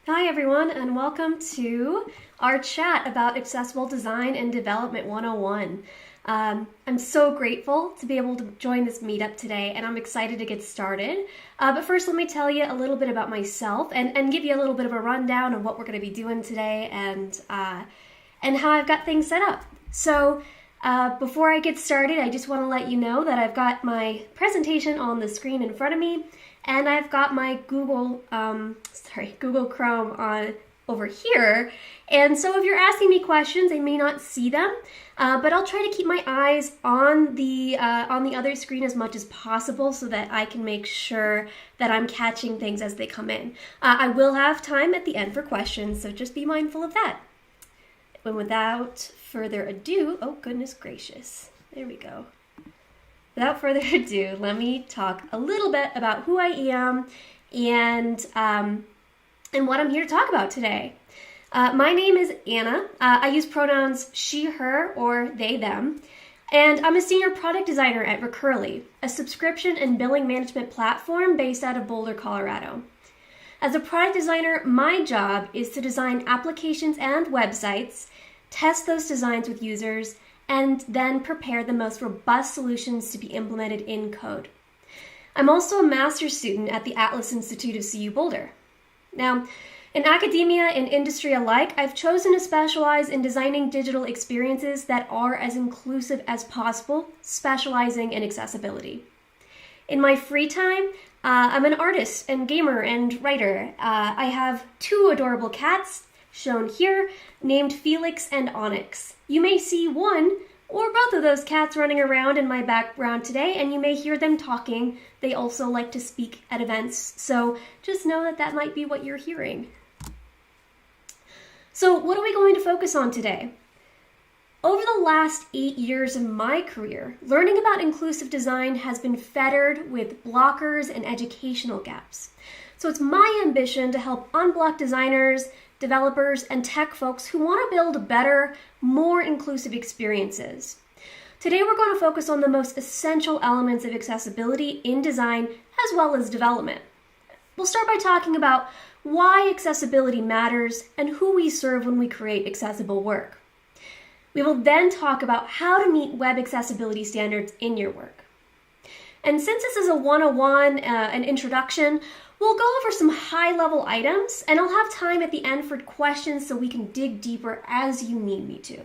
Hi everyone, and welcome to our chat about Accessible Design and Development 101. I'm so grateful to be able to join this meetup today, and I'm excited to get started. But first, let me tell you a little bit about myself and give you a little bit of a rundown of what we're going to be doing today and how I've got things set up. So before I get started, I just want to let you know that I've got my presentation on the screen in front of me, and I've got my Google Chrome on over here. And so if you're asking me questions, I may not see them, but I'll try to keep my eyes on the other screen as much as possible so that I can make sure that I'm catching things as they come in. I will have time at the end for questions, so just be mindful of that. And without further ado, oh goodness gracious, there we go. Without further ado, let me talk a little bit about who I am and what I'm here to talk about today. My name is Anna. I use pronouns she, her, or they, them. And I'm a senior product designer at Recurly, a subscription and billing management platform based out of Boulder, Colorado. As a product designer, my job is to design applications and websites, test those designs with users, and then prepare the most robust solutions to be implemented in code. I'm also a master's student at the ATLAS CU-Boulder. Now, in academia and industry alike, I've chosen to specialize in designing digital experiences that are as inclusive as possible, specializing in accessibility. In my free time, I'm an artist and gamer and writer. I have two adorable cats, shown here, named Felix and Onyx. You may see one or both of those cats running around in my background today, and you may hear them talking. They also like to speak at events, so just know that that might be what you're hearing. So what are we going to focus on today? Over the last 8 years of my career, learning about inclusive design has been fettered with blockers and educational gaps. So it's my ambition to help unblock designers, developers, and tech folks who want to build better, more inclusive experiences. Today we're going to focus on the most essential elements of accessibility in design as well as development. We'll start by talking about why accessibility matters and who we serve when we create accessible work. We will then talk about how to meet web accessibility standards in your work. And since this is a 101, an introduction, we'll go over some high-level items, and I'll have time at the end for questions so we can dig deeper as you need me to.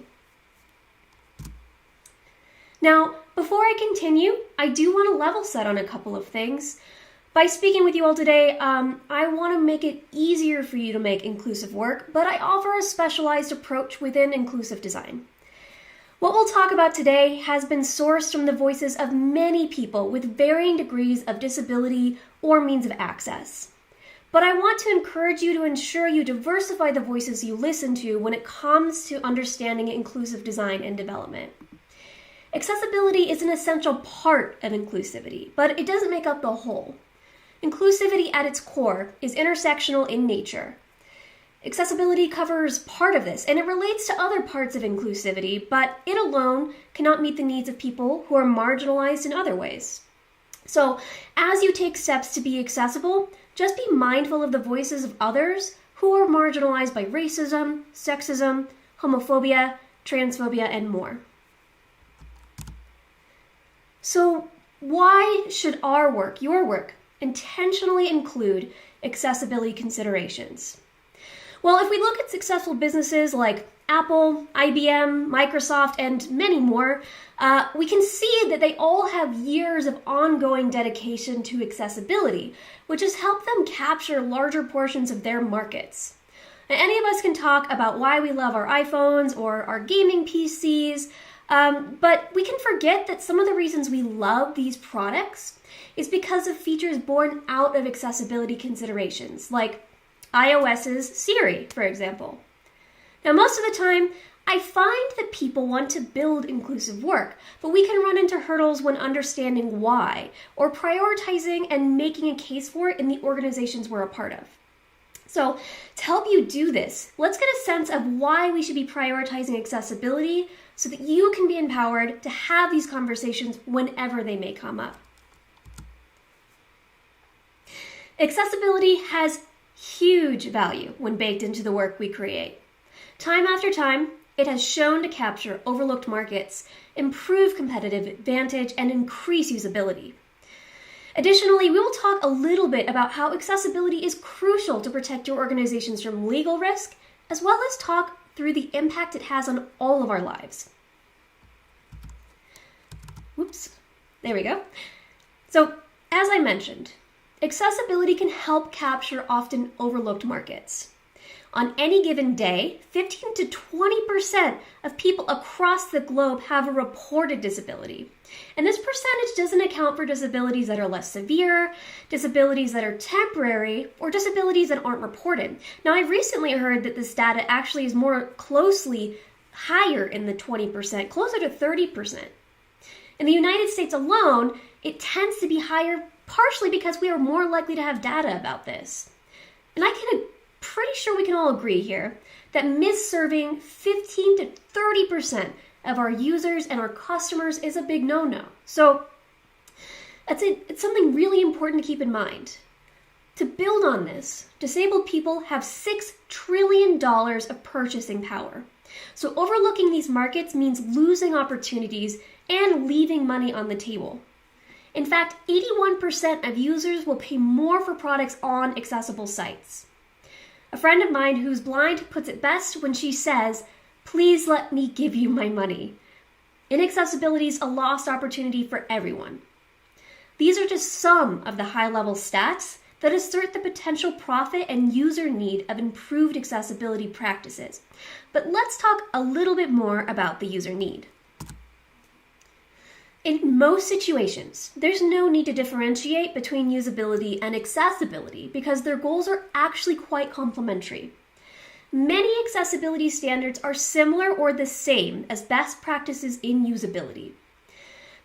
Now, before I continue, I do want to level set on a couple of things. By speaking with you all today, I want to make it easier for you to make inclusive work, but I offer a specialized approach within inclusive design. What we'll talk about today has been sourced from the voices of many people with varying degrees of disability or means of access. But I want to encourage you to ensure you diversify the voices you listen to when it comes to understanding inclusive design and development. Accessibility is an essential part of inclusivity, but it doesn't make up the whole. Inclusivity at its core is intersectional in nature. Accessibility covers part of this, and it relates to other parts of inclusivity, but it alone cannot meet the needs of people who are marginalized in other ways. So, as you take steps to be accessible, just be mindful of the voices of others who are marginalized by racism, sexism, homophobia, transphobia, and more. So, why should our work, your work, intentionally include accessibility considerations? Well, if we look at successful businesses like Apple, IBM, Microsoft, and many more, we can see that they all have years of ongoing dedication to accessibility, which has helped them capture larger portions of their markets. Now, any of us can talk about why we love our iPhones or our gaming PCs, but we can forget that some of the reasons we love these products is because of features born out of accessibility considerations, like iOS's Siri, for example. Now, most of the time, I find that people want to build inclusive work, but we can run into hurdles when understanding why, or prioritizing and making a case for it in the organizations we're a part of. So, to help you do this, let's get a sense of why we should be prioritizing accessibility so that you can be empowered to have these conversations whenever they may come up. Accessibility has huge value when baked into the work we create. Time after time, it has shown to capture overlooked markets, improve competitive advantage, and increase usability. Additionally, we will talk a little bit about how accessibility is crucial to protect your organizations from legal risk, as well as talk through the impact it has on all of our lives. Whoops, there we go. So, as I mentioned, accessibility can help capture often overlooked markets. On any given day, 15 to 20% of people across the globe have a reported disability. And this percentage doesn't account for disabilities that are less severe, disabilities that are temporary, or disabilities that aren't reported. Now, I've recently heard that this data actually is more closely higher in the 20%, closer to 30%. In the United States alone, it tends to be higher partially because we are more likely to have data about this. And pretty sure we can all agree here that misserving 15 to 30% of our users and our customers is a big no-no. So it's something really important to keep in mind. To build on this, disabled people have $6 trillion of purchasing power. So overlooking these markets means losing opportunities and leaving money on the table. In fact, 81% of users will pay more for products on accessible sites. A friend of mine who's blind puts it best when she says, "Please let me give you my money." Inaccessibility is a lost opportunity for everyone. These are just some of the high-level stats that assert the potential profit and user need of improved accessibility practices. But let's talk a little bit more about the user need. In most situations, there's no need to differentiate between usability and accessibility because their goals are actually quite complementary. Many accessibility standards are similar or the same as best practices in usability.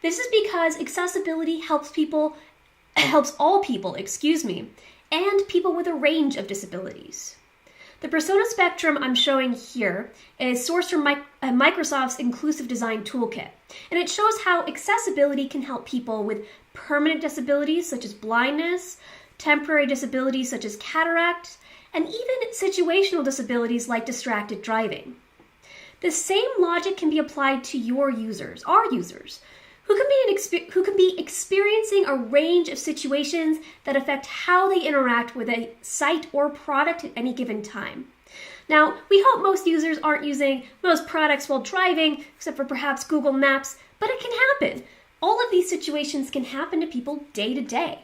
This is because accessibility helps all people, and people with a range of disabilities. The persona spectrum I'm showing here is sourced from Microsoft's Inclusive Design Toolkit, and it shows how accessibility can help people with permanent disabilities such as blindness, temporary disabilities such as cataract, and even situational disabilities like distracted driving. The same logic can be applied to your users, our users, who can be experiencing a range of situations that affect how they interact with a site or product at any given time. Now, we hope most users aren't using most products while driving, except for perhaps Google Maps, but it can happen. All of these situations can happen to people day to day.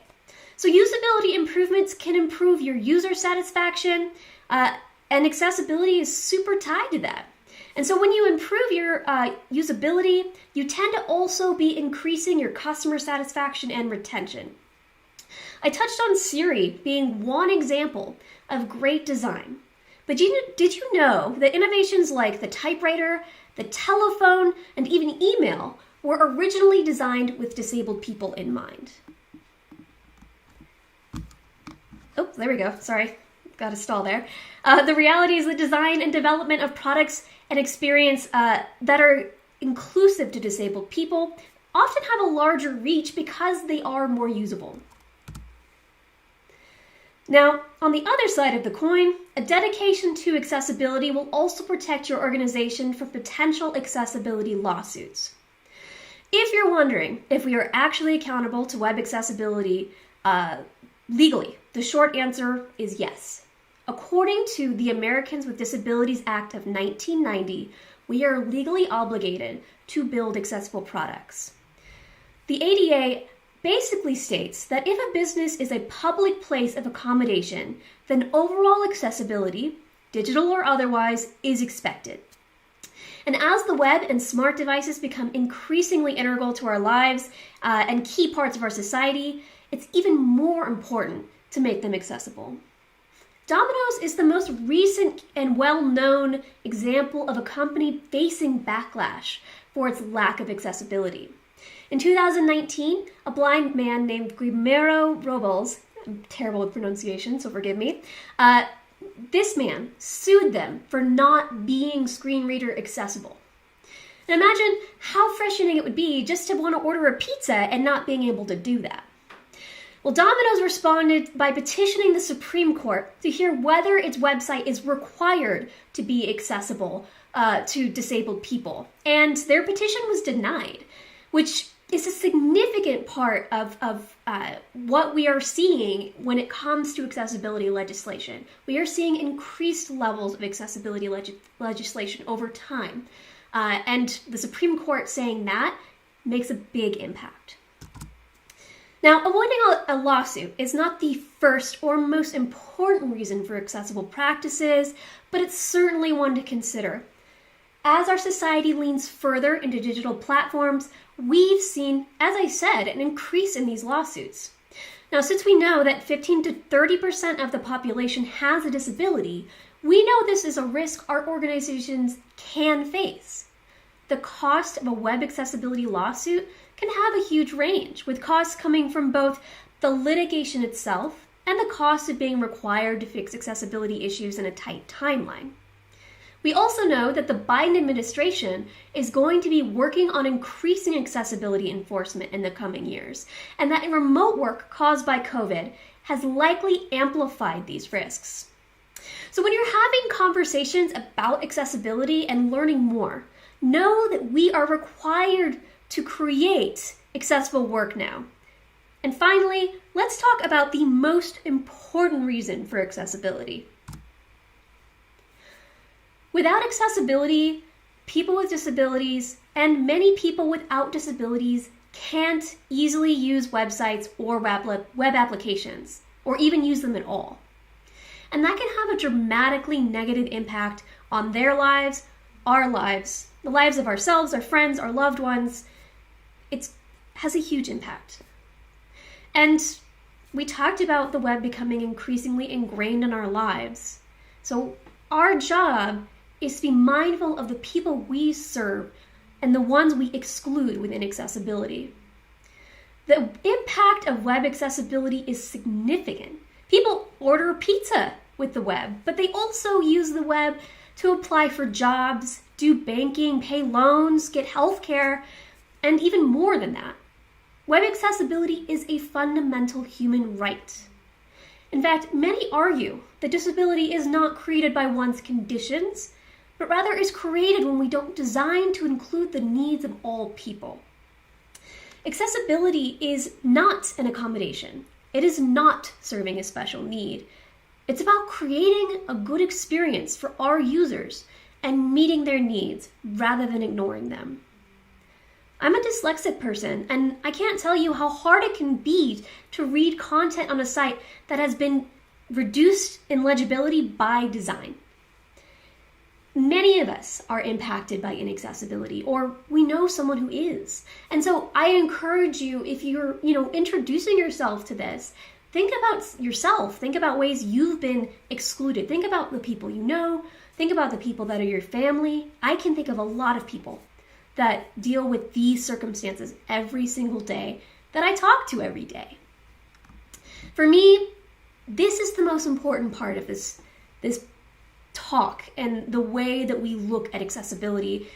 So usability improvements can improve your user satisfaction, and accessibility is super tied to that. And so when you improve your usability, you tend to also be increasing your customer satisfaction and retention. I touched on Siri being one example of great design. But did you know that innovations like the typewriter, the telephone, and even email were originally designed with disabled people in mind? Oh, there we go. Sorry, got a stall there. The reality is the design and development of products and experience that are inclusive to disabled people often have a larger reach because they are more usable. Now, on the other side of the coin, a dedication to accessibility will also protect your organization from potential accessibility lawsuits. If you're wondering if we are actually accountable to web accessibility legally, the short answer is yes. According to the Americans with Disabilities Act of 1990, we are legally obligated to build accessible products. The ADA basically states that if a business is a public place of accommodation, then overall accessibility, digital or otherwise, is expected. And as the web and smart devices become increasingly integral to our lives and key parts of our society, it's even more important to make them accessible. Domino's is the most recent and well-known example of a company facing backlash for its lack of accessibility. In 2019, a blind man named Guillermo Robles, I'm terrible with pronunciation, so forgive me, this man sued them for not being screen reader accessible. And imagine how frustrating it would be just to want to order a pizza and not being able to do that. Well, Domino's responded by petitioning the Supreme Court to hear whether its website is required to be accessible to disabled people. And their petition was denied, which is a significant part of what we are seeing when it comes to accessibility legislation. We are seeing increased levels of accessibility legislation over time. And the Supreme Court saying that makes a big impact. Now, avoiding a lawsuit is not the first or most important reason for accessible practices, but it's certainly one to consider. As our society leans further into digital platforms, we've seen, as I said, an increase in these lawsuits. Now, since we know that 15 to 30% of the population has a disability, we know this is a risk our organizations can face. The cost of a web accessibility lawsuit can have a huge range, with costs coming from both the litigation itself and the cost of being required to fix accessibility issues in a tight timeline. We also know that the Biden administration is going to be working on increasing accessibility enforcement in the coming years, and that remote work caused by COVID has likely amplified these risks. So when you're having conversations about accessibility and learning more, know that we are required to create accessible work now. And finally, let's talk about the most important reason for accessibility. Without accessibility, people with disabilities and many people without disabilities can't easily use websites or web applications, or even use them at all. And that can have a dramatically negative impact on their lives, our lives, the lives of ourselves, our friends, our loved ones. It has a huge impact. And we talked about the web becoming increasingly ingrained in our lives. So our job is to be mindful of the people we serve and the ones we exclude within accessibility. The impact of web accessibility is significant. People order pizza with the web, but they also use the web to apply for jobs, do banking, pay loans, get healthcare, and even more than that. Web accessibility is a fundamental human right. In fact, many argue that disability is not created by one's conditions, but rather is created when we don't design to include the needs of all people. Accessibility is not an accommodation. It is not serving a special need. It's about creating a good experience for our users and meeting their needs rather than ignoring them. I'm a dyslexic person, and I can't tell you how hard it can be to read content on a site that has been reduced in legibility by design. Many of us are impacted by inaccessibility, or we know someone who is. And so I encourage you, if you're, introducing yourself to this, think about yourself. Think about ways you've been excluded. Think about the people you know. Think about the people that are your family. I can think of a lot of people that deal with these circumstances every single day that I talk to every day. For me, this is the most important part of this talk and the way that we look at accessibility.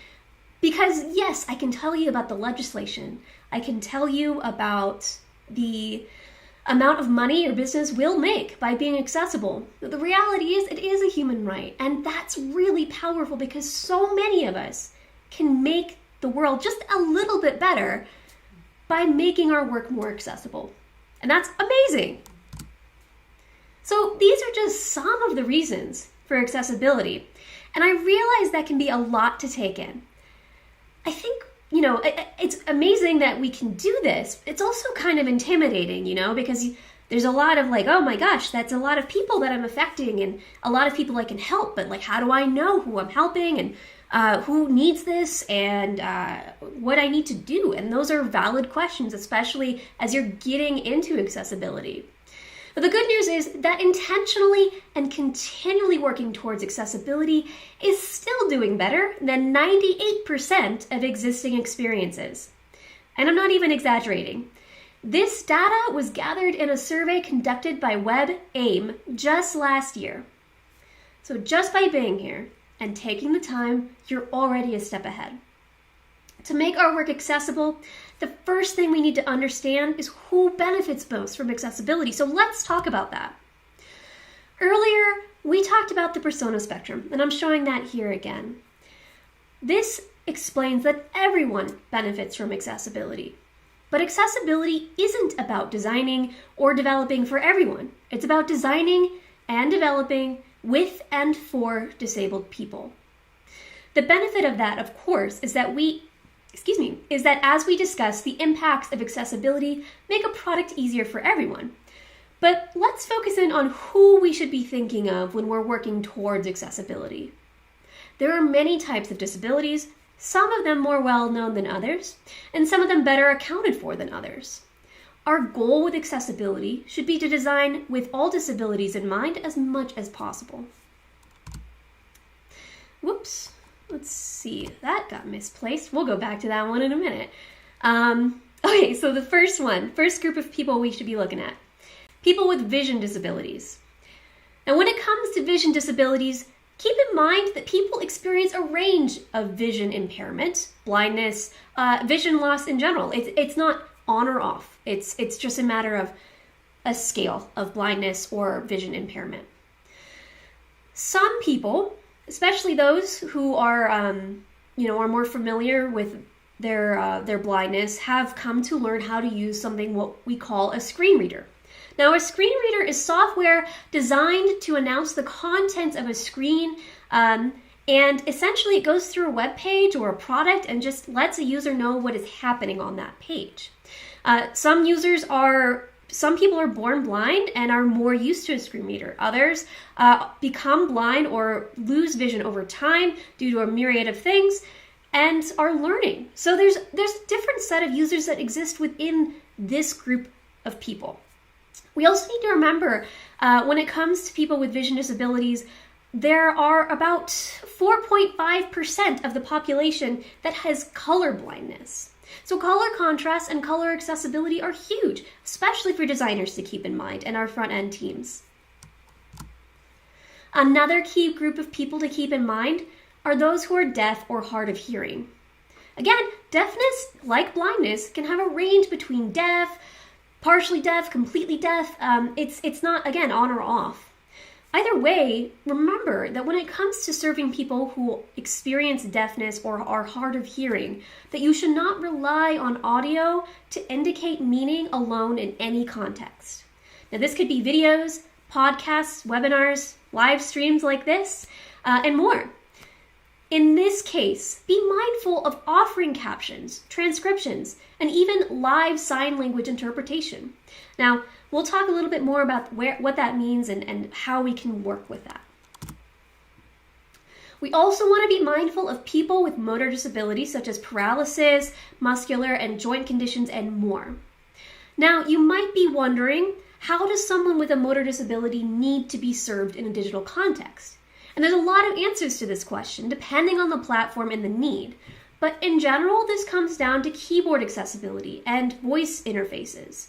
Because yes, I can tell you about the legislation. I can tell you about the amount of money your business will make by being accessible. But the reality is it is a human right. And that's really powerful because so many of us can make the world just a little bit better by making our work more accessible. And that's amazing. So these are just some of the reasons for accessibility. And I realize that can be a lot to take in. I think, it's amazing that we can do this. It's also kind of intimidating, because there's a lot of oh my gosh, that's a lot of people that I'm affecting and a lot of people I can help. But how do I know who I'm helping and who needs this and what I need to do? And those are valid questions, especially as you're getting into accessibility. But the good news is that intentionally and continually working towards accessibility is still doing better than 98% of existing experiences. And I'm not even exaggerating. This data was gathered in a survey conducted by WebAIM just last year. So just by being here and taking the time, you're already a step ahead. To make our work accessible, the first thing we need to understand is who benefits most from accessibility. So let's talk about that. Earlier, we talked about the persona spectrum, and I'm showing that here again. This explains that everyone benefits from accessibility. But accessibility isn't about designing or developing for everyone. It's about designing and developing with and for disabled people. The benefit of that, of course, is that as we discuss, the impacts of accessibility make a product easier for everyone. But let's focus in on who we should be thinking of when we're working towards accessibility. There are many types of disabilities, some of them more well known than others, and some of them better accounted for than others. Our goal with accessibility should be to design with all disabilities in mind as much as possible. Whoops, let's see, that got misplaced. We'll go back to that one in a minute. Okay, so the first group of people we should be looking at. People with vision disabilities. And when it comes to vision disabilities, keep in mind that people experience a range of vision impairment, blindness, vision loss in general. It's not on or off. It's just a matter of a scale of blindness or vision impairment. Some people, especially those who are more familiar with their blindness, have come to learn how to use something what we call a screen reader. Now, a screen reader is software designed to announce the contents of a screen, and essentially it goes through a web page or a product and just lets a user know what is happening on that page. Some people are born blind and are more used to a screen reader. Others become blind or lose vision over time due to a myriad of things and are learning. So there's a different set of users that exist within this group of people. We also need to remember when it comes to people with vision disabilities, there are about 4.5% of the population that has color blindness. So color contrast and color accessibility are huge, especially for designers to keep in mind and our front-end teams. Another key group of people to keep in mind are those who are deaf or hard of hearing. Again, deafness, like blindness, can have a range between deaf, partially deaf, completely deaf. It's not, again, on or off. Either way, remember that when it comes to serving people who experience deafness or are hard of hearing, that you should not rely on audio to indicate meaning alone in any context. Now, this could be videos, podcasts, webinars, live streams like this, and more. In this case, be mindful of offering captions, transcriptions, and even live sign language interpretation. Now, we'll talk a little bit more about what that means and how we can work with that. We also want to be mindful of people with motor disabilities such as paralysis, muscular and joint conditions, and more. Now, you might be wondering, how does someone with a motor disability need to be served in a digital context? And there's a lot of answers to this question, depending on the platform and the need. But in general, this comes down to keyboard accessibility and voice interfaces.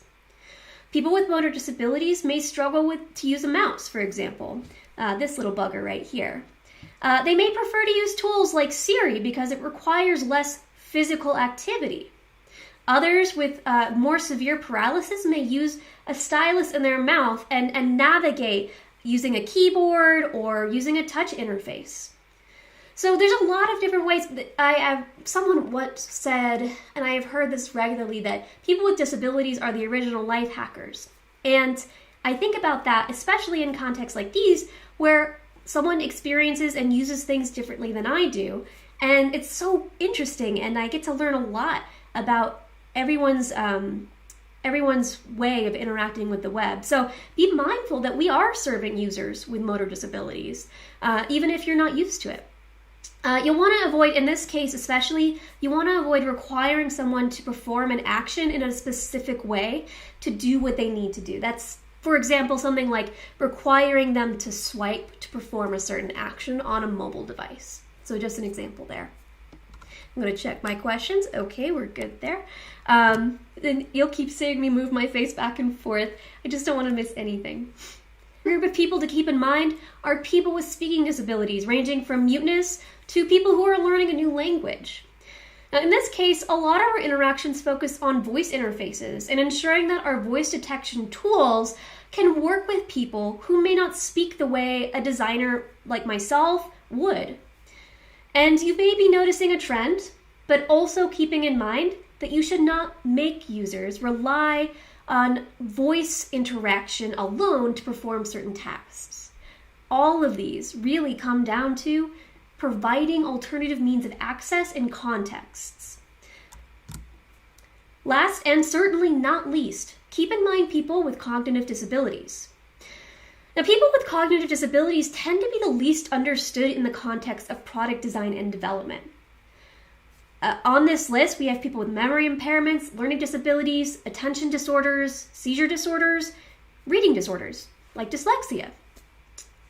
People with motor disabilities may struggle to use a mouse, for example, this little bugger right here. They may prefer to use tools like Siri because it requires less physical activity. Others with more severe paralysis may use a stylus in their mouth and navigate using a keyboard or using a touch interface. So there's a lot of different ways. Someone once said, and I have heard this regularly, that people with disabilities are the original life hackers. And I think about that, especially in contexts like these, where someone experiences and uses things differently than I do. And it's so interesting, and I get to learn a lot about everyone's way of interacting with the web. So be mindful that we are serving users with motor disabilities, even if you're not used to it. You'll want to avoid, in this case especially, you want to avoid requiring someone to perform an action in a specific way to do what they need to do. That's, for example, something like requiring them to swipe to perform a certain action on a mobile device. So just an example there. I'm going to check my questions. Okay, we're good there. Then you'll keep seeing me move my face back and forth. I just don't want to miss anything. A group of people to keep in mind are people with speaking disabilities, ranging from muteness to people who are learning a new language. Now, in this case, a lot of our interactions focus on voice interfaces and ensuring that our voice detection tools can work with people who may not speak the way a designer like myself would. And you may be noticing a trend, but also keeping in mind that you should not make users rely on voice interaction alone to perform certain tasks. All of these really come down to providing alternative means of access and contexts. Last and certainly not least, keep in mind people with cognitive disabilities. Now, people with cognitive disabilities tend to be the least understood in the context of product design and development. On this list, we have people with memory impairments, learning disabilities, attention disorders, seizure disorders, reading disorders, like dyslexia.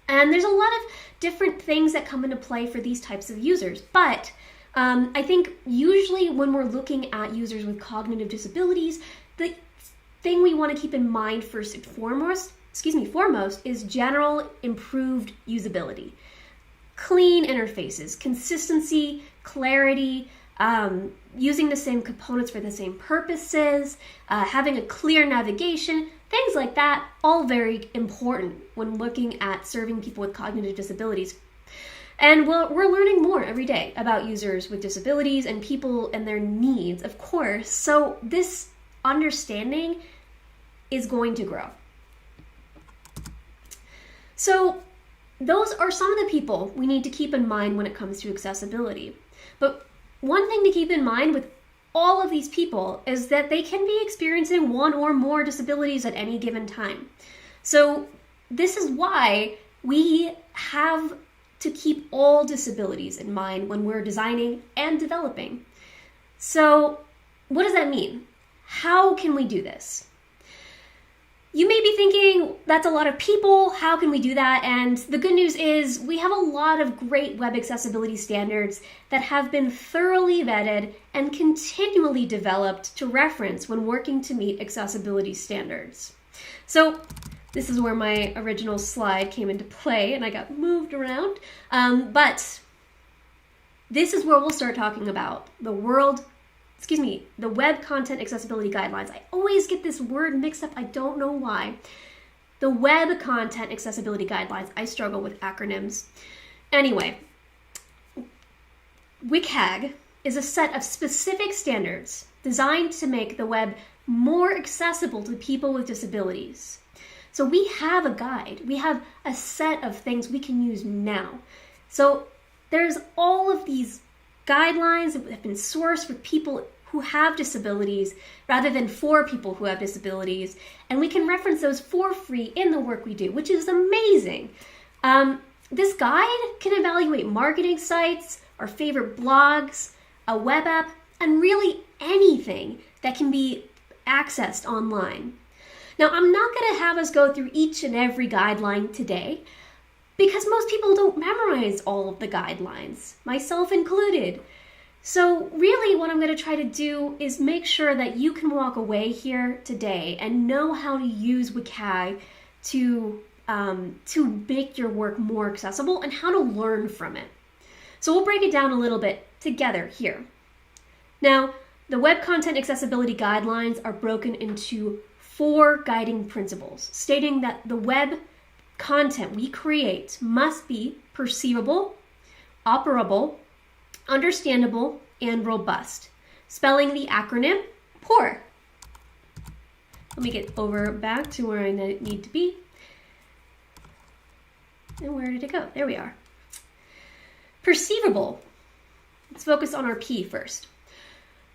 And there's a lot of different things that come into play for these types of users. But I think usually when we're looking at users with cognitive disabilities, the thing we want to keep in mind foremost is general improved usability. Clean interfaces, consistency, clarity, using the same components for the same purposes, having a clear navigation, things like that, all very important when looking at serving people with cognitive disabilities. And we're learning more every day about users with disabilities and people and their needs, of course. So this understanding is going to grow. So those are some of the people we need to keep in mind when it comes to accessibility. But one thing to keep in mind with all of these people is that they can be experiencing one or more disabilities at any given time. So this is why we have to keep all disabilities in mind when we're designing and developing. So what does that mean? How can we do this? You may be thinking, that's a lot of people, how can we do that? And the good news is we have a lot of great web accessibility standards that have been thoroughly vetted and continually developed to reference when working to meet accessibility standards. So this is where my original slide came into play and I got moved around. But this is where we'll start talking about the Web Content Accessibility Guidelines. I always get this word mixed up. I don't know why. The Web Content Accessibility Guidelines. I struggle with acronyms. Anyway, WCAG is a set of specific standards designed to make the web more accessible to people with disabilities. So we have a guide. We have a set of things we can use now. So there's all of these guidelines that have been sourced for people who have disabilities rather than for people who have disabilities. And we can reference those for free in the work we do, which is amazing. This guide can evaluate marketing sites, our favorite blogs, a web app, and really anything that can be accessed online. Now, I'm not going to have us go through each and every guideline today because most people don't memorize all of the guidelines, myself included. So really what I'm going to try to do is make sure that you can walk away here today and know how to use WCAG to make your work more accessible and how to learn from it. So we'll break it down a little bit together here. Now, the Web Content Accessibility Guidelines are broken into 4 guiding principles, stating that the web content we create must be perceivable, operable, understandable, and robust. Spelling the acronym POUR. Let me get back to where I need to be. And where did it go? There we are. Perceivable. Let's focus on our P first.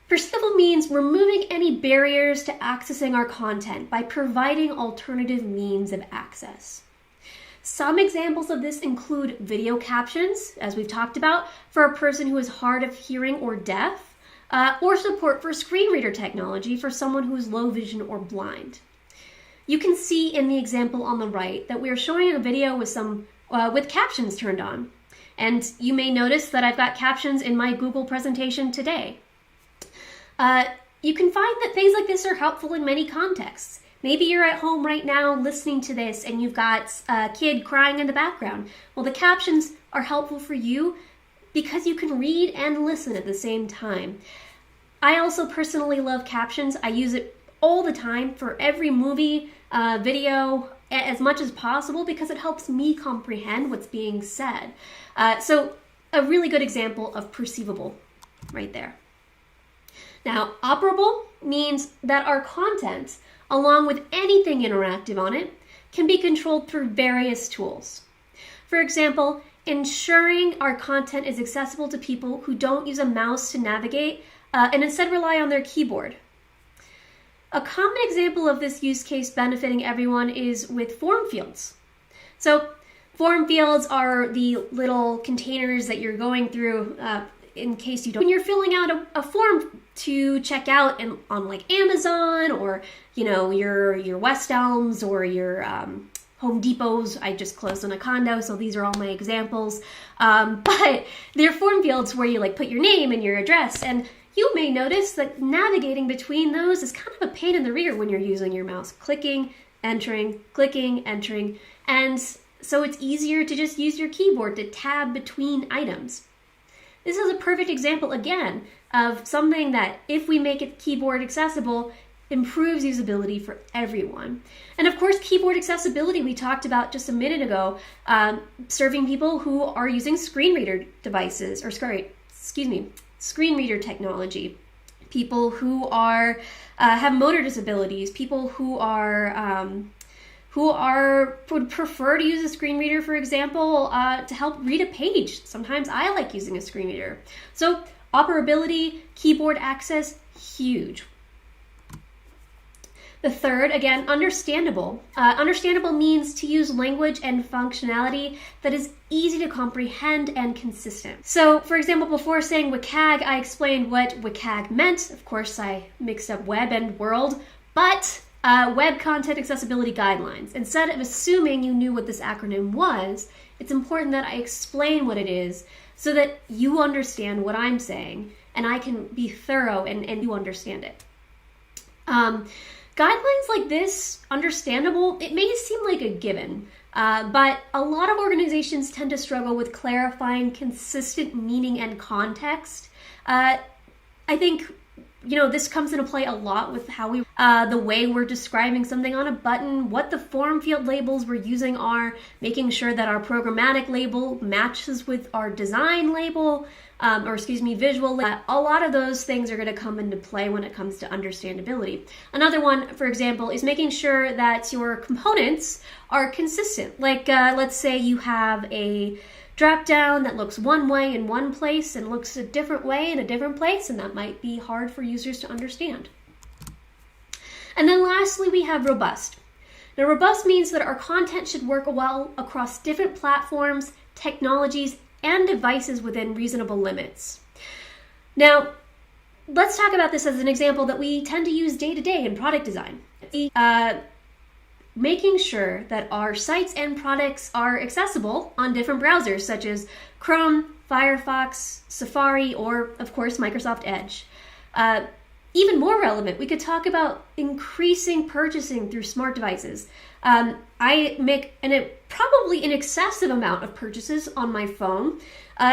Perceivable means removing any barriers to accessing our content by providing alternative means of access. Some examples of this include video captions, as we've talked about, for a person who is hard of hearing or deaf, or support for screen reader technology for someone who is low vision or blind. You can see in the example on the right that we are showing a video with captions turned on. And you may notice that I've got captions in my Google presentation today. You can find that things like this are helpful in many contexts. Maybe you're at home right now listening to this and you've got a kid crying in the background. Well, the captions are helpful for you because you can read and listen at the same time. I also personally love captions. I use it all the time for every movie, video, as much as possible because it helps me comprehend what's being said. So a really good example of perceivable right there. Now, operable means that our content, along with anything interactive on it, can be controlled through various tools. For example, ensuring our content is accessible to people who don't use a mouse to navigate and instead rely on their keyboard. A common example of this use case benefiting everyone is with form fields. So form fields are the little containers that you're going through in case you don't. When you're filling out a form to check out on like Amazon or your West Elms or your Home Depots. I just closed on a condo, so these are all my examples. But they're form fields where you like put your name and your address, and you may notice that navigating between those is kind of a pain in the rear when you're using your mouse. Clicking, entering, and so it's easier to just use your keyboard to tab between items. This is a perfect example, again, of something that, if we make it keyboard accessible, improves usability for everyone. And of course, keyboard accessibility we talked about just a minute ago, serving people who are using screen reader devices, screen reader technology, people who are have motor disabilities, people who would prefer to use a screen reader, for example, to help read a page. Sometimes I like using a screen reader. So operability, keyboard access, huge. The third, again, understandable. Understandable means to use language and functionality that is easy to comprehend and consistent. So, for example, before saying WCAG, I explained what WCAG meant. Of course, I mixed up web and world, but Web Content Accessibility Guidelines. Instead of assuming you knew what this acronym was, it's important that I explain what it is so that you understand what I'm saying and I can be thorough and you understand it. Guidelines like this, understandable, it may seem like a given, but a lot of organizations tend to struggle with clarifying consistent meaning and context. I think, this comes into play a lot with how the way we're describing something on a button, what the form field labels we're using are, making sure that our programmatic label matches with our design label, visual label. A lot of those things are going to come into play when it comes to understandability. Another one, for example, is making sure that your components are consistent. Like, let's say you have a drop down that looks one way in one place and looks a different way in a different place, and that might be hard for users to understand. And then lastly, we have robust. Now, robust means that our content should work well across different platforms, technologies, and devices within reasonable limits. Now, let's talk about this as an example that we tend to use day to day in product design. Making sure that our sites and products are accessible on different browsers such as Chrome, Firefox, Safari, or of course Microsoft Edge. Even more relevant, we could talk about increasing purchasing through smart devices. I make probably an excessive amount of purchases on my phone,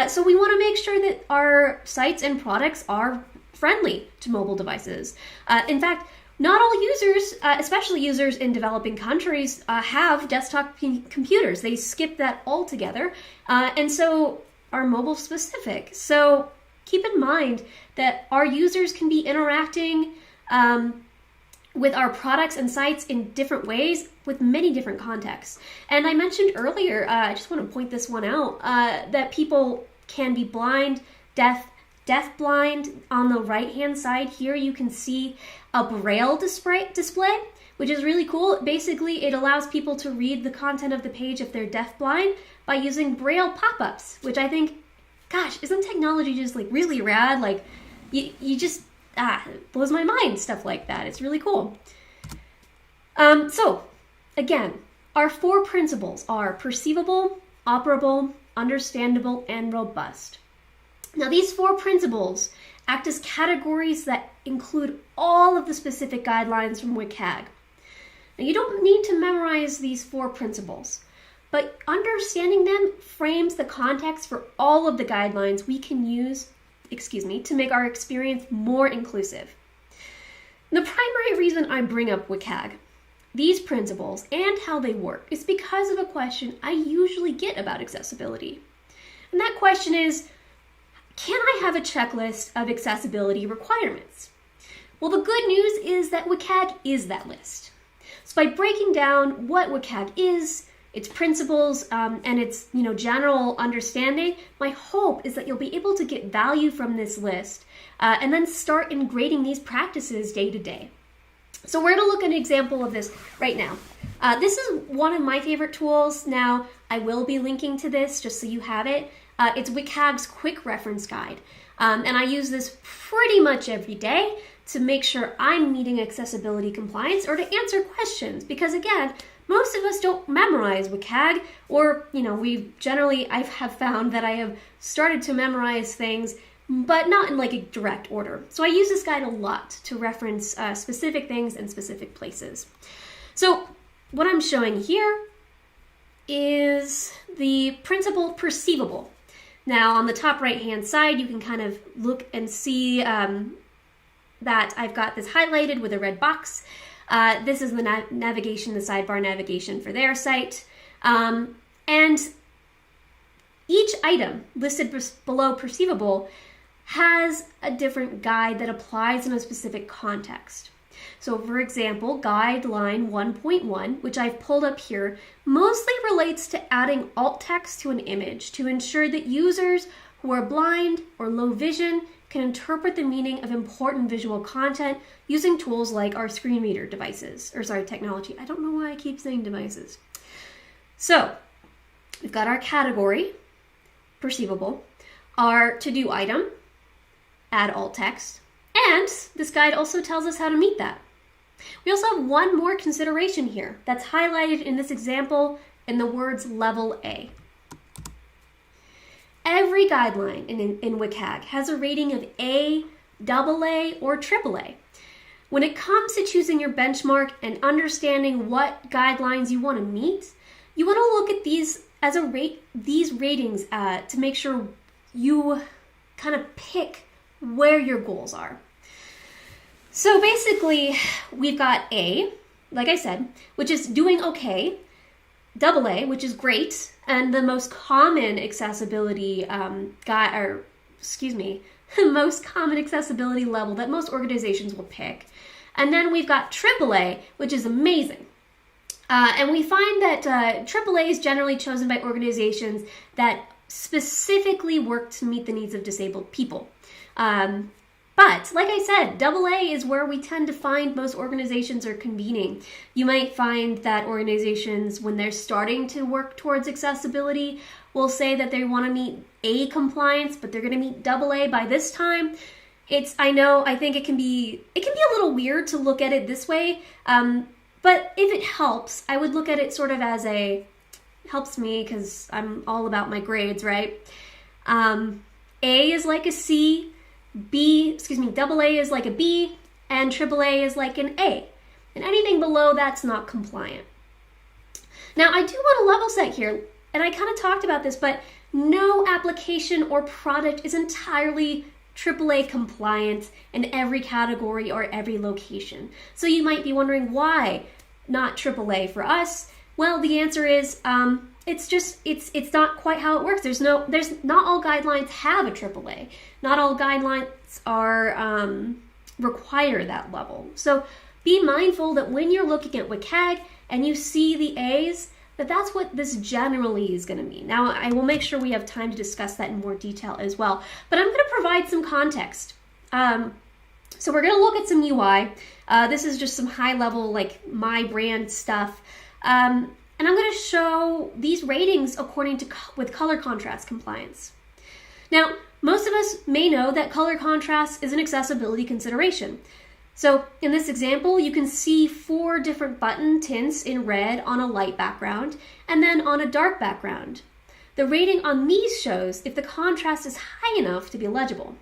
so we want to make sure that our sites and products are friendly to mobile devices. In fact, not all users, especially users in developing countries, have desktop computers. They skip that altogether, and so are mobile specific. So keep in mind that our users can be interacting with our products and sites in different ways with many different contexts. And I mentioned earlier, I just want to point this one out, that people can be blind, deafblind. On the right-hand side here, you can see a Braille display, which is really cool. Basically, it allows people to read the content of the page if they're deafblind by using Braille pop-ups, which I think, gosh, isn't technology just like really rad? Like, you just, it blows my mind, stuff like that. It's really cool. So, again, our 4 principles are perceivable, operable, understandable, and robust. Now, these 4 principles act as categories that include all of the specific guidelines from WCAG. Now, you don't need to memorize these 4 principles, but understanding them frames the context for all of the guidelines we can use, to make our experience more inclusive. The primary reason I bring up WCAG, these principles, and how they work is because of a question I usually get about accessibility. And that question is, can I have a checklist of accessibility requirements? Well, the good news is that WCAG is that list. So by breaking down what WCAG is, its principles, and its general understanding, my hope is that you'll be able to get value from this list and then start integrating these practices day to day. So we're going to look at an example of this right now. This is one of my favorite tools. Now, I will be linking to this just so you have it. It's WCAG's quick reference guide. And I use this pretty much every day to make sure I'm meeting accessibility compliance or to answer questions. Because again, most of us don't memorize WCAG, or, I have found that I have started to memorize things, but not in like a direct order. So I use this guide a lot to reference specific things and specific places. So what I'm showing here is the principle perceivable. Now on the top right-hand side, you can kind of look and see that I've got this highlighted with a red box. This is the navigation, the sidebar navigation for their site. And each item listed below perceivable has a different guide that applies in a specific context. So for example, guideline 1.1, which I've pulled up here, mostly relates to adding alt text to an image to ensure that users who are blind or low vision can interpret the meaning of important visual content using tools like our screen reader technology. I don't know why I keep saying devices. So we've got our category, perceivable, our to-do item, add alt text, and this guide also tells us how to meet that. We also have one more consideration here that's highlighted in this example in the words level A. Every guideline in WCAG has a rating of A, AA, or AAA. When it comes to choosing your benchmark and understanding what guidelines you want to meet, you want to look at these ratings to make sure you kind of pick where your goals are. So basically, we've got A, like I said, which is doing okay, AA, which is great, and the most common accessibility most common accessibility level that most organizations will pick. And then we've got AAA, which is amazing. And we find that AAA is generally chosen by organizations that specifically work to meet the needs of disabled people. But like I said, AA is where we tend to find most organizations are convening. You might find that organizations, when they're starting to work towards accessibility, will say that they want to meet A compliance, but they're going to meet AA by this time. I think it can be a little weird to look at it this way. But if it helps, I would look at it sort of as helps me because I'm all about my grades, right? A is like a C. AA is like a B, and AAA is like an A. And anything below that's not compliant. Now, I do want to level set here, and I kind of talked about this, but no application or product is entirely AAA compliant in every category or every location. So you might be wondering why not AAA for us? Well, the answer is it's not quite how it works. Not all guidelines have a AAA. Not all guidelines are require that level. So be mindful that when you're looking at WCAG and you see the A's, that's what this generally is going to mean. Now, I will make sure we have time to discuss that in more detail as well. But I'm going to provide some context. So we're going to look at some UI. This is just some high-level, like, my brand stuff. And I'm going to show these ratings according to with color contrast compliance. Now, most of us may know that color contrast is an accessibility consideration. So in this example, you can see 4 different button tints in red on a light background and then on a dark background. The rating on these shows if the contrast is high enough to be legible.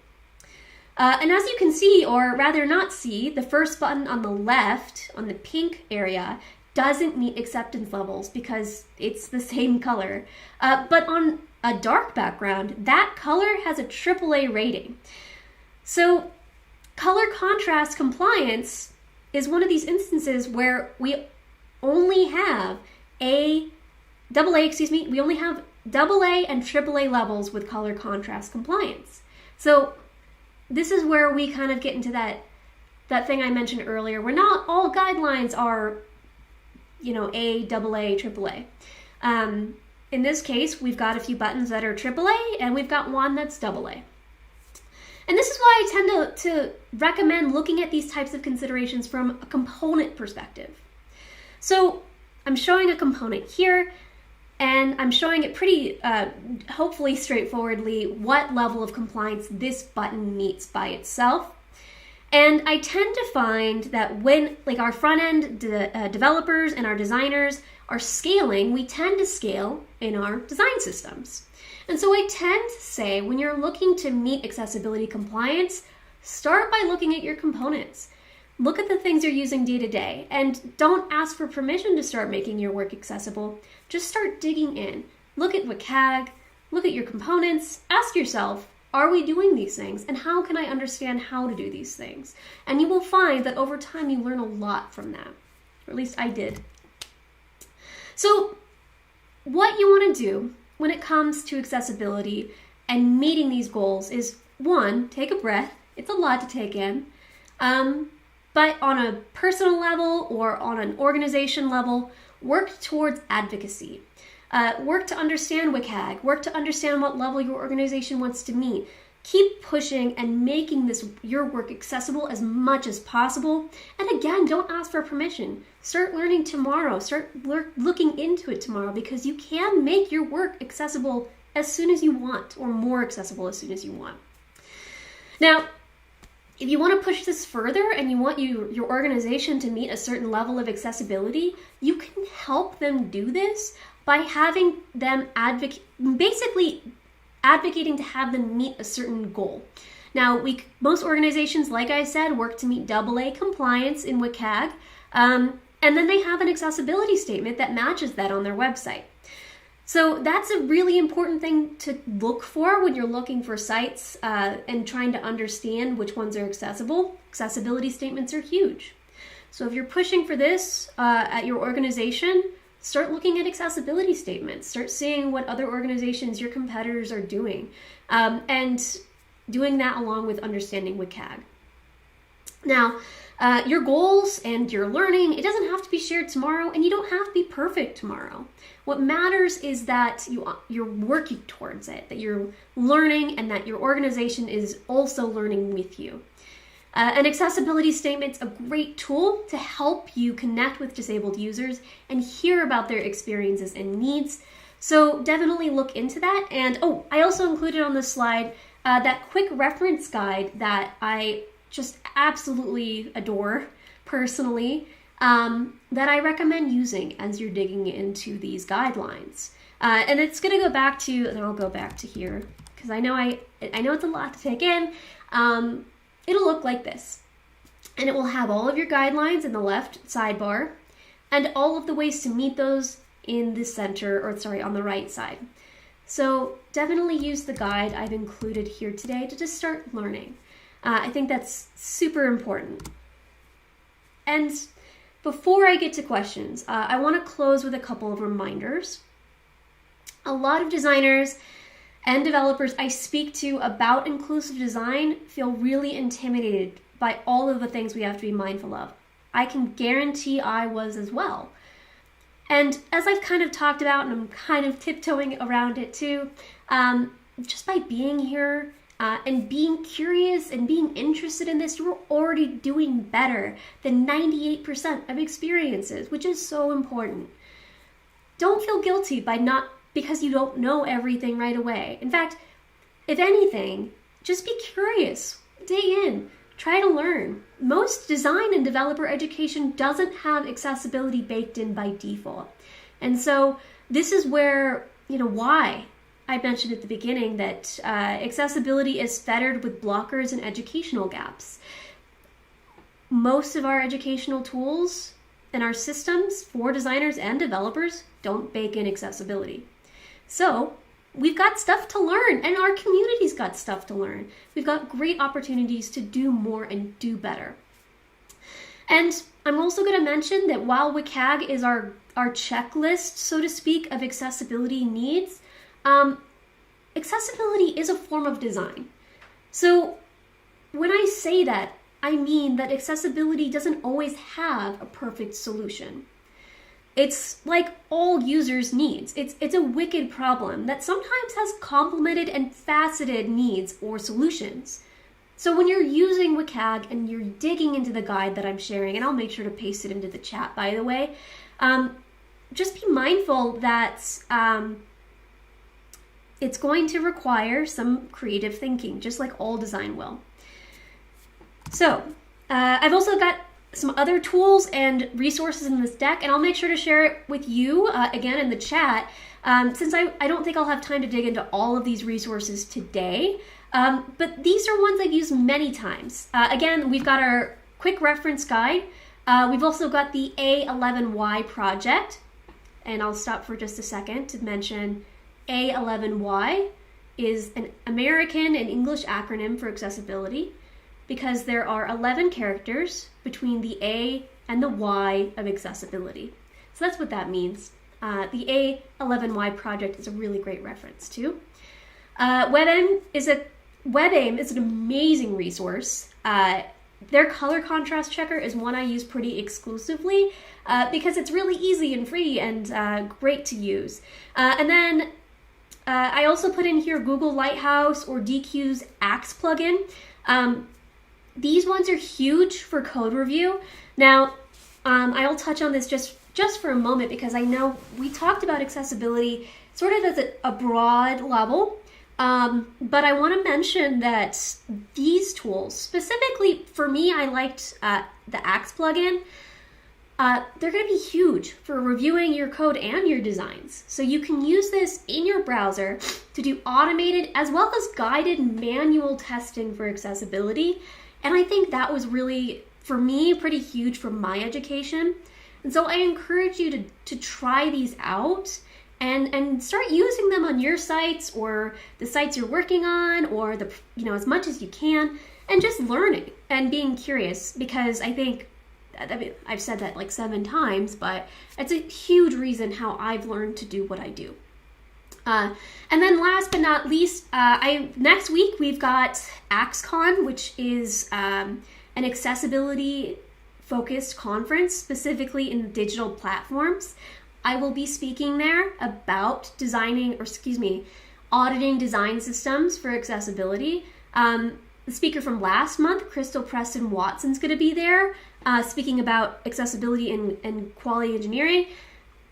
And as you can see, or rather not see, the first button on the left, on the pink area, doesn't meet acceptance levels because it's the same color. But on a dark background, that color has a AAA rating. So color contrast compliance is one of these instances where we only have we only have AA and AAA levels with color contrast compliance. So this is where we kind of get into that thing I mentioned earlier, where not all guidelines are, A, AA, AAA. In this case, we've got a few buttons that are AAA, and we've got one that's AA. And this is why I tend to recommend looking at these types of considerations from a component perspective. So I'm showing a component here, and I'm showing it pretty, hopefully straightforwardly, what level of compliance this button meets by itself. And I tend to find that when our front-end developers and our designers are scaling, we tend to scale in our design systems. And so I tend to say, when you're looking to meet accessibility compliance, start by looking at your components. Look at the things you're using day to day, and don't ask for permission to start making your work accessible. Just start digging in. Look at WCAG, look at your components, ask yourself, are we doing these things, and how can I understand how to do these things? And you will find that over time you learn a lot from that, or at least I did. So what you want to do when it comes to accessibility and meeting these goals is, one, take a breath. It's a lot to take in. But on a personal level or on an organization level, work towards advocacy. Work to understand WCAG. Work to understand what level your organization wants to meet. Keep pushing and making your work accessible as much as possible. And again, don't ask for permission. Start learning tomorrow. Start looking into it tomorrow, because you can make your work accessible as soon as you want, or more accessible as soon as you want. Now, if you want to push this further and you want your organization to meet a certain level of accessibility, you can help them do this by having them advocating to have them meet a certain goal. Now, most organizations, like I said, work to meet AA compliance in WCAG, and then they have an accessibility statement that matches that on their website. So that's a really important thing to look for when you're looking for sites and trying to understand which ones are accessible. Accessibility statements are huge. So if you're pushing for this at your organization, start looking at accessibility statements. Start seeing what other organizations, your competitors, are doing, and doing that along with understanding WCAG. Now, your goals and your learning, it doesn't have to be shared tomorrow, and you don't have to be perfect tomorrow. What matters is that you're working towards it, that you're learning, and that your organization is also learning with you. An accessibility statement's a great tool to help you connect with disabled users and hear about their experiences and needs. So definitely look into that. And I also included on this slide that quick reference guide that I just absolutely adore personally, that I recommend using as you're digging into these guidelines. And it's going to go back to, and I'll go back to here, because I know it's a lot to take in. It'll look like this, and it will have all of your guidelines in the left sidebar, and all of the ways to meet those in the center, on the right side. So definitely use the guide I've included here today to just start learning. I think that's super important. And before I get to questions, I want to close with a couple of reminders. A lot of designers and developers I speak to about inclusive design feel really intimidated by all of the things we have to be mindful of. I can guarantee I was as well. And as I've kind of talked about, and I'm kind of tiptoeing around it too, just by being here and being curious and being interested in this, you're already doing better than 98% of experiences, which is so important. Don't feel guilty because you don't know everything right away. In fact, if anything, just be curious, dig in, try to learn. Most design and developer education doesn't have accessibility baked in by default. And so this is where, why I mentioned at the beginning that accessibility is fettered with blockers and educational gaps. Most of our educational tools and our systems for designers and developers don't bake in accessibility. So we've got stuff to learn, and our community's got stuff to learn. We've got great opportunities to do more and do better. And I'm also going to mention that while WCAG is our checklist, so to speak, of accessibility needs, accessibility is a form of design. So when I say that, I mean that accessibility doesn't always have a perfect solution. It's like all users' needs. It's a wicked problem that sometimes has complemented and faceted needs or solutions. So when you're using WCAG and you're digging into the guide that I'm sharing, and I'll make sure to paste it into the chat, by the way, just be mindful that it's going to require some creative thinking, just like all design will. So I've also got some other tools and resources in this deck, and I'll make sure to share it with you again in the chat, since I don't think I'll have time to dig into all of these resources today. But these are ones I've used many times. Again, we've got our quick reference guide. We've also got the A11Y project, and I'll stop for just a second to mention A11Y is an American and English acronym for accessibility, because there are 11 characters between the A and the Y of accessibility. So that's what that means. The A11Y project is a really great reference too. WebAIM is an amazing resource. Their color contrast checker is one I use pretty exclusively because it's really easy and free and great to use. And then I also put in here Google Lighthouse or DQ's Axe plugin. These ones are huge for code review. Now, I'll touch on this just for a moment because I know we talked about accessibility sort of as a broad level, but I want to mention that these tools, specifically for me, I liked the Axe plugin. They're going to be huge for reviewing your code and your designs. So you can use this in your browser to do automated as well as guided manual testing for accessibility. And I think that was really, for me, pretty huge for my education. And so I encourage you to try these out and start using them on your sites or the sites you're working on, or as much as you can, and just learning and being curious, because I think, I've said that like 7 times, but it's a huge reason how I've learned to do what I do. And then last but not least, next week we've got AxeCon, which is an accessibility focused conference specifically in digital platforms. I will be speaking there about auditing design systems for accessibility. The speaker from last month, Crystal Preston Watson's going to be there, speaking about accessibility and quality engineering.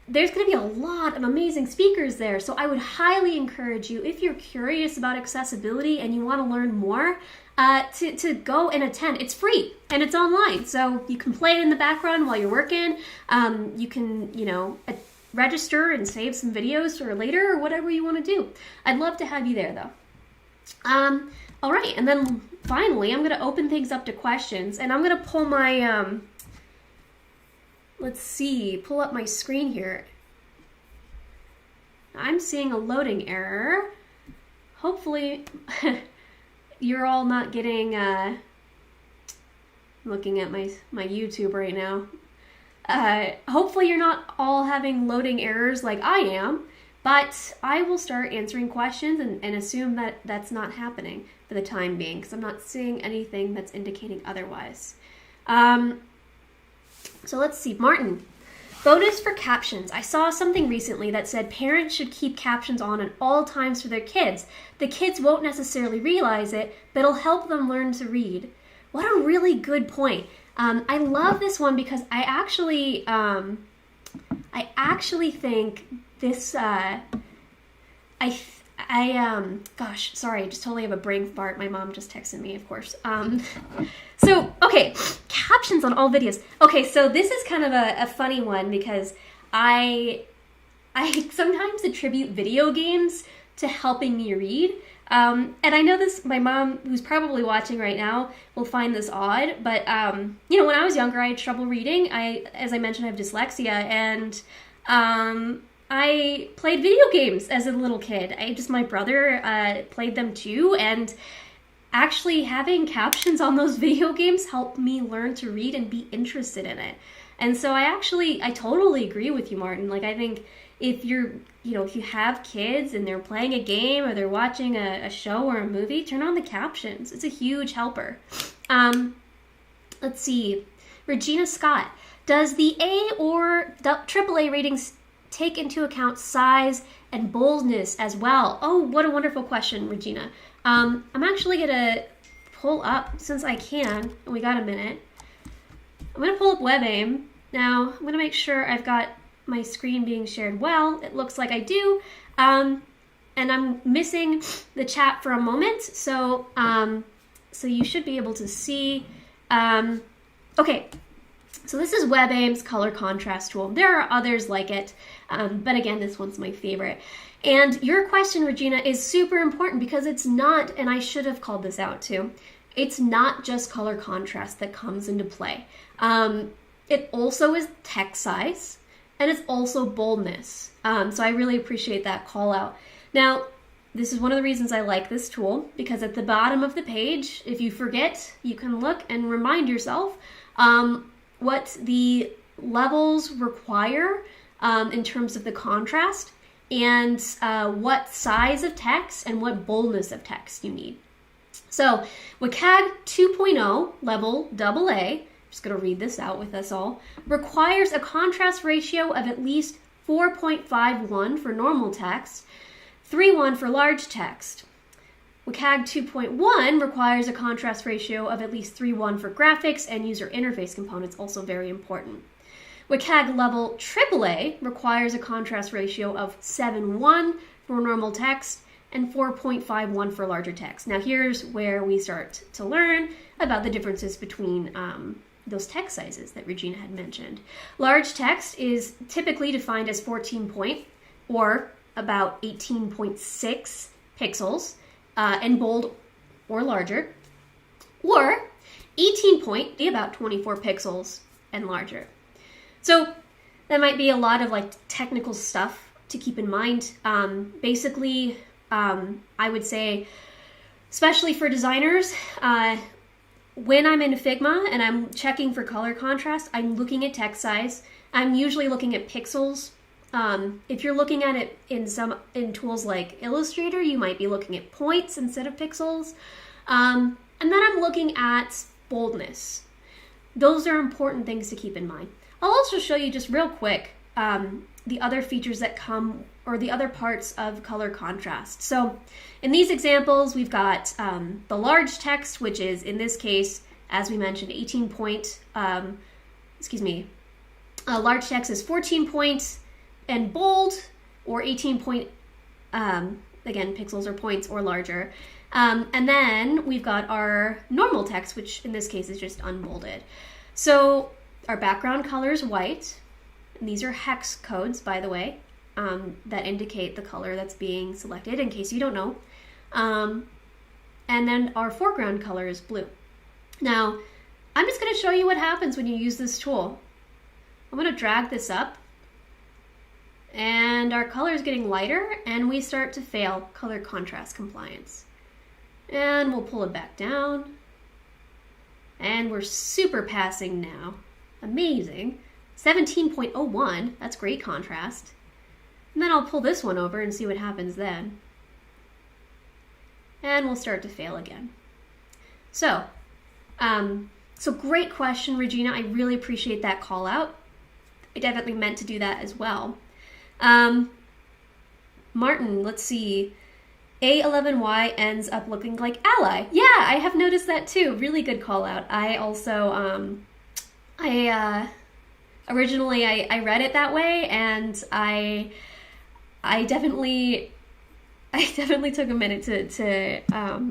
There's going to be a lot of amazing speakers there, so I would highly encourage you, if you're curious about accessibility and you want to learn more, to go and attend. It's free and it's online, so you can play it in the background while you're working. You can, register and save some videos for later or whatever you want to do. I'd love to have you there, though. All right, and then finally, I'm going to open things up to questions, and I'm going to pull my pull up my screen here. I'm seeing a loading error. Hopefully you're all not getting, looking at my YouTube right now. Hopefully you're not all having loading errors like I am, but I will start answering questions and assume that that's not happening for the time being, because I'm not seeing anything that's indicating otherwise. So let's see, Martin. Bonus for captions. I saw something recently that said parents should keep captions on at all times for their kids. The kids won't necessarily realize it, but it'll help them learn to read. What a really good point. I love this one because I actually think this, gosh, sorry, I just totally have a brain fart. My mom just texted me, of course. Okay, captions on all videos. Okay, so this is kind of a funny one because I sometimes attribute video games to helping me read. And I know this, my mom, who's probably watching right now, will find this odd, but, you know, when I was younger, I had trouble reading. As I mentioned, I have dyslexia, and I played video games as a little kid. My brother played them too, and actually having captions on those video games helped me learn to read and be interested in it. And so I totally agree with you, Martin. Like, I think if you have kids and they're playing a game or they're watching a show or a movie, turn on the captions. It's a huge helper. Let's see. Regina Scott, does the A or AAA ratings take into account size and boldness as well? Oh, what a wonderful question, Regina. I'm actually going to pull up, since I can, and we got a minute. I'm going to pull up WebAIM. Now, I'm going to make sure I've got my screen being shared well. It looks like I do. And I'm missing the chat for a moment, so you should be able to see. Okay, so this is WebAIM's color contrast tool. There are others like it, but again, this one's my favorite. And your question, Regina, is super important because it's not, and I should have called this out too, it's not just color contrast that comes into play. It also is text size, and it's also boldness. So I really appreciate that call out. Now, this is one of the reasons I like this tool, because at the bottom of the page, if you forget, you can look and remind yourself what the levels require in terms of the contrast, and what size of text and what boldness of text you need. So WCAG 2.0 level AA, just going to read this out with us all, requires a contrast ratio of at least 4.51 for normal text, 3:1 for large text. WCAG 2.1 requires a contrast ratio of at least 3:1 for graphics and user interface components, also very important. WCAG level AAA requires a contrast ratio of 7:1 for normal text and 4.51 for larger text. Now here's where we start to learn about the differences between those text sizes that Regina had mentioned. Large text is typically defined as 14 point or about 18.6 pixels, and bold or larger, or 18 point, be about 24 pixels and larger. So that might be a lot of like technical stuff to keep in mind. Basically, I would say, especially for designers, when I'm in Figma and I'm checking for color contrast, I'm looking at text size. I'm usually looking at pixels. If you're looking at it in tools like Illustrator, you might be looking at points instead of pixels. And then I'm looking at boldness. Those are important things to keep in mind. I'll also show you just real quick the other features that come, or the other parts of color contrast. So in these examples, we've got the large text, which is in this case, as we mentioned, 18 point, large text is 14 points, and bold, or 18 point, again, pixels or points or larger. And then we've got our normal text, which in this case is just unbolded. So our background color is white. And these are hex codes, by the way, that indicate the color that's being selected, in case you don't know. And then our foreground color is blue. Now, I'm just going to show you what happens when you use this tool. I'm going to drag this up, and our color is getting lighter, and we start to fail color contrast compliance. And we'll pull it back down, and we're super passing now. Amazing. 17.01, that's great contrast. And then I'll pull this one over and see what happens then. And we'll start to fail again. So great question, Regina. I really appreciate that call out. I definitely meant to do that as well. Martin, let's see. A11Y ends up looking like ally. Yeah, I have noticed that too. Really good call out. I also, originally I read it that way, and I definitely took a minute to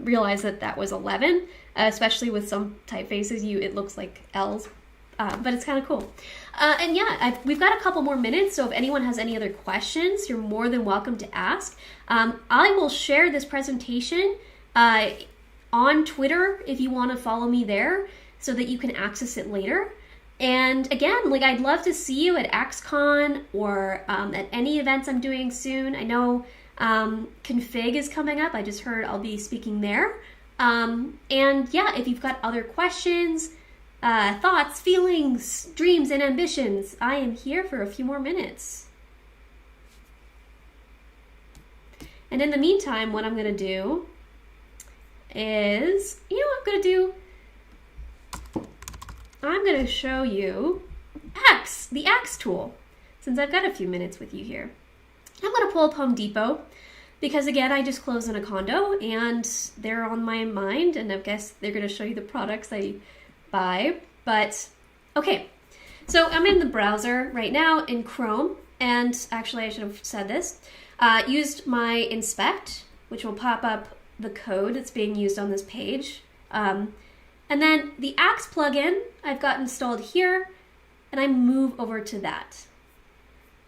realize that was 11, especially with some typefaces. It looks like L's. but it's kind of cool. And yeah, we've got a couple more minutes, so if anyone has any other questions, you're more than welcome to ask. I will share this presentation on Twitter if you want to follow me there so that you can access it later. And again, like, I'd love to see you at AXCon or at any events I'm doing soon. I know Config is coming up. I just heard I'll be speaking there. And yeah, if you've got other questions, thoughts, feelings, dreams, and ambitions, I am here for a few more minutes. And in the meantime, what I'm going to do is, you know what I'm going to do? I'm going to show you the Axe tool, since I've got a few minutes with you here. I'm going to pull up Home Depot, because again, I just closed on a condo, and they're on my mind, and I guess they're going to show you the products I buy. But okay, so I'm in the browser right now in Chrome, and actually I should have said this, used my inspect, which will pop up the code that's being used on this page. And then the Axe plugin I've got installed here, and I move over to that.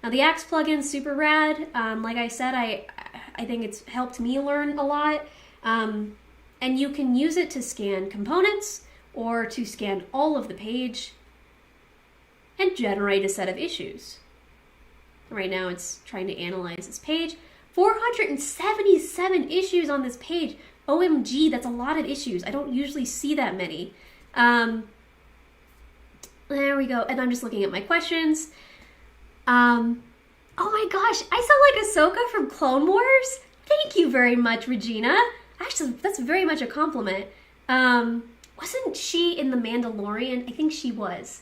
Now the Axe plugin's super rad. Like I said, I think it's helped me learn a lot. And you can use it to scan components or to scan all of the page and generate a set of issues. Right now it's trying to analyze this page. 477 issues on this page. OMG, that's a lot of issues. I don't usually see that many. There we go. And I'm just looking at my questions. Oh my gosh, I sound like Ahsoka from Clone Wars. Thank you very much, Regina. Actually, that's very much a compliment. Wasn't she in The Mandalorian? I think she was.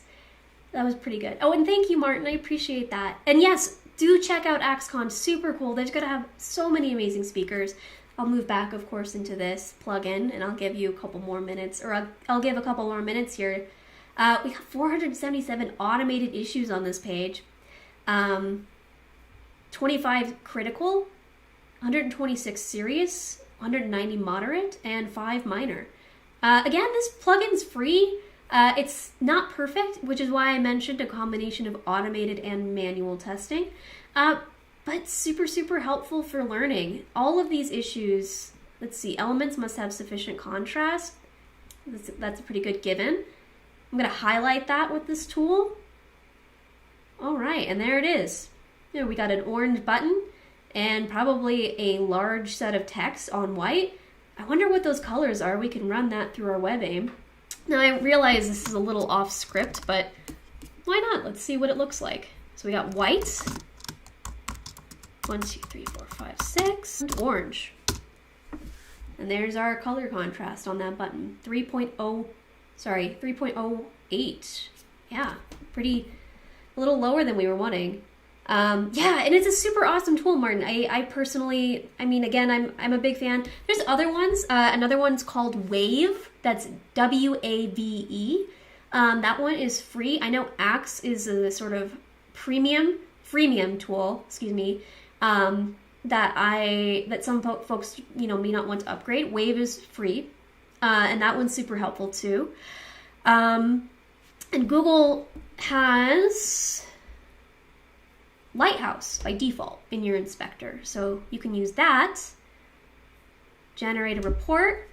That was pretty good. Oh, and thank you, Martin. I appreciate that. And yes, do check out AXCon. Super cool. They're going to have so many amazing speakers. I'll move back, of course, into this plugin, and I'll give you a couple more minutes, or I'll give a couple more minutes here. We have 477 automated issues on this page. 25 critical, 126 serious, 190 moderate, and 5 minor. Again, this plugin's free. It's not perfect, which is why I mentioned a combination of automated and manual testing. But super, super helpful for learning. All of these issues, let's see, elements must have sufficient contrast. That's a pretty good given. I'm going to highlight that with this tool. All right, and there it is. You know, we got an orange button and probably a large set of text on white. I wonder what those colors are. We can run that through our WebAIM. Now, I realize this is a little off script, but why not? Let's see what it looks like. So we got white. 1, 2, 3, 4, 5, 6, and orange. And there's our color contrast on that button. 3.08. Yeah, a little lower than we were wanting. Yeah, and it's a super awesome tool, Martin. I personally, I mean, again, I'm a big fan. There's other ones. Another one's called Wave. That's WAVE. That one is free. I know Axe is a sort of freemium tool, excuse me, that some folks, may not want to upgrade. Wave is free, and that one's super helpful too. And Google has Lighthouse by default in your inspector, so you can use that, generate a report,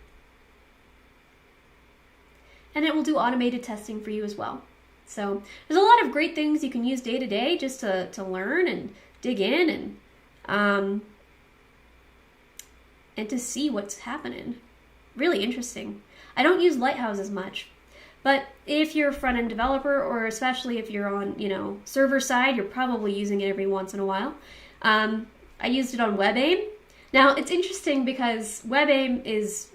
and it will do automated testing for you as well. So there's a lot of great things you can use day to day just to learn and dig in and to see what's happening. Really interesting. I don't use Lighthouse as much, but if you're a front-end developer, or especially if you're on, server side, you're probably using it every once in a while. I used it on WebAIM. Now, it's interesting because WebAIM is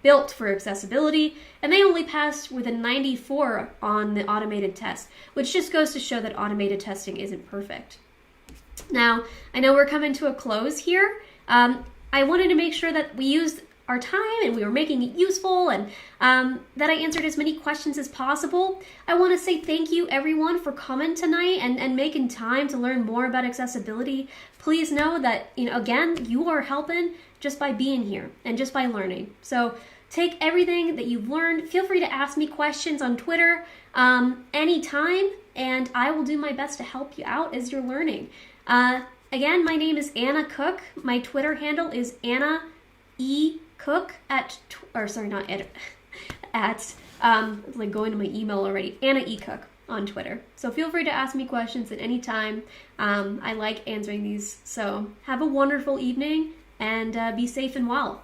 built for accessibility, and they only passed with a 94 on the automated test, which just goes to show that automated testing isn't perfect. Now, I know we're coming to a close here. I wanted to make sure that we used our time and we were making it useful, and that I answered as many questions as possible. I want to say thank you everyone for coming tonight and making time to learn more about accessibility. Please know that, again, you are helping just by being here and just by learning. So take everything that you've learned. Feel free to ask me questions on Twitter anytime, and I will do my best to help you out as you're learning. Again, my name is Anna Cook. My Twitter handle is Anna E. Cook it's like going to my email already, Anna E. Cook on Twitter. So feel free to ask me questions at any time. I like answering these. So have a wonderful evening and be safe and well.